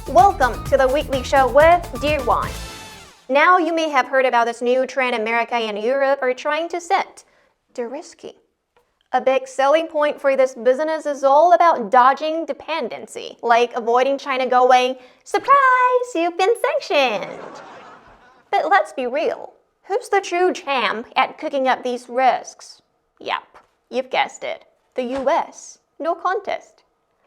Welcome to the weekly show with Dear One. Now you may have heard about this new trend America and Europe are trying to set, de-risking. A big selling point for this business is all about dodging dependency, like avoiding China going, surprise, you've been sanctioned. But let's be real, who's the true champ at cooking up these risks? Yep, you've guessed it, the US. No contest.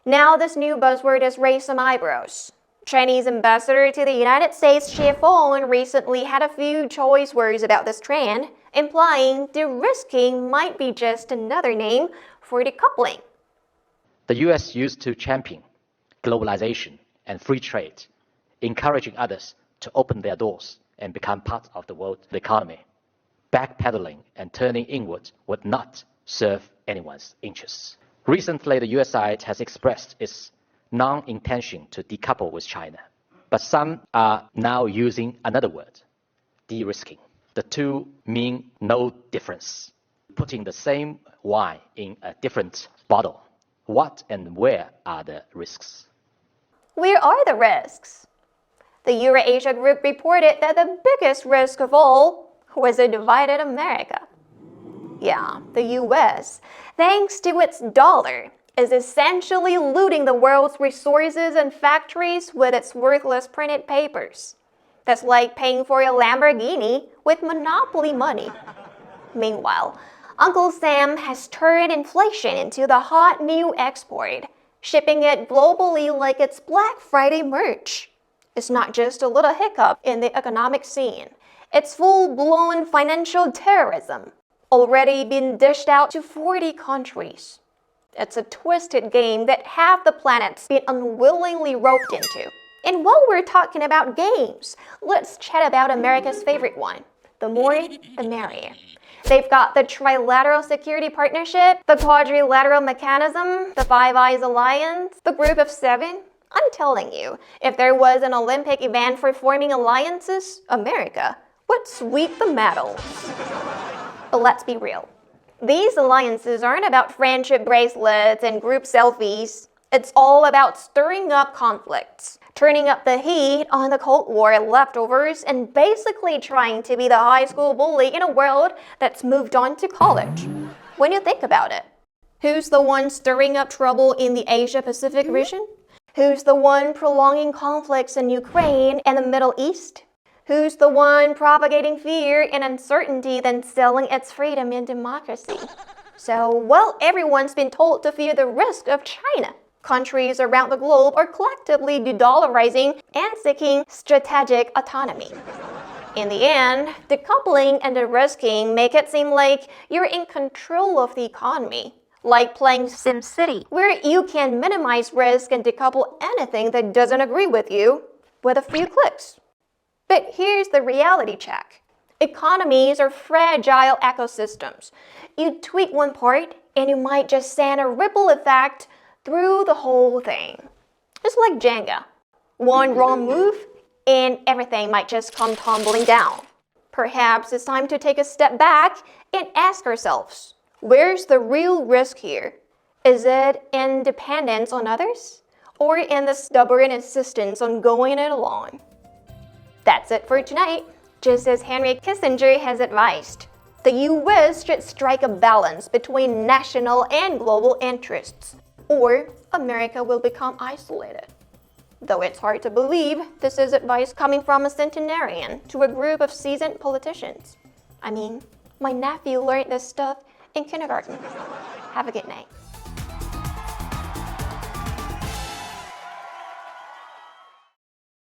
Now this new buzzword has raised some eyebrows. Chinese ambassador to the United States, Xie Feng, recently had a few choice words about this trend, implying de-risking might be just another name for decoupling. The US used to champion globalization and free trade, encouraging others to open their doors and become part of the world economy. Backpedaling and turning inward would not serve anyone's interests. Recently, the US side has expressed its non-intention to decouple with China, but some are now using another word, de-risking. The two mean no difference, putting the same wine in a different bottle. What and where are the risks? Where are the risks? The Eurasia Group reported that the biggest risk of all was a divided America. Yeah, the US, thanks to its dollar, is essentially looting the world's resources and factories with its worthless printed papers. That's like paying for a Lamborghini with monopoly money. Meanwhile, Uncle Sam has turned inflation into the hot new export, shipping it globally like it's Black Friday merch. It's not just a little hiccup in the economic scene. It's full-blown financial terrorism, already been dished out to 40 countries. It's a twisted game that half the planet's been unwillingly roped into. And while we're talking about games, let's chat about America's favorite one. The more, the merrier. They've got the Trilateral Security Partnership, the Quadrilateral Mechanism, the Five Eyes Alliance, the Group of Seven. I'm telling you, if there was an Olympic event for forming alliances, America would sweep the medals. But let's be real. These alliances aren't about friendship bracelets and group selfies. It's all about stirring up conflicts, turning up the heat on the Cold War leftovers, and basically trying to be the high school bully in a world that's moved on to college. When you think about it, who's the one stirring up trouble in the Asia-Pacific region? Who's the one prolonging conflicts in Ukraine and the Middle East? Who's the one propagating fear and uncertainty then selling its freedom and democracy? So, while everyone's been told to fear the risk of China, countries around the globe are collectively de-dollarizing and seeking strategic autonomy. In the end, decoupling and de-risking make it seem like you're in control of the economy, like playing SimCity, where you can minimize risk and decouple anything that doesn't agree with you with a few clicks. But here's the reality check. Economies are fragile ecosystems. You tweak one part, and you might just send a ripple effect through the whole thing. It's like Jenga. One wrong move, and everything might just come tumbling down. Perhaps it's time to take a step back and ask ourselves, where's the real risk here? Is it in dependence on others, or in the stubborn insistence on going it alone? That's it for tonight. Just as Henry Kissinger has advised, the US should strike a balance between national and global interests, or America will become isolated. Though it's hard to believe this is advice coming from a centenarian to a group of seasoned politicians. I mean, my nephew learned this stuff in kindergarten. Have a good night.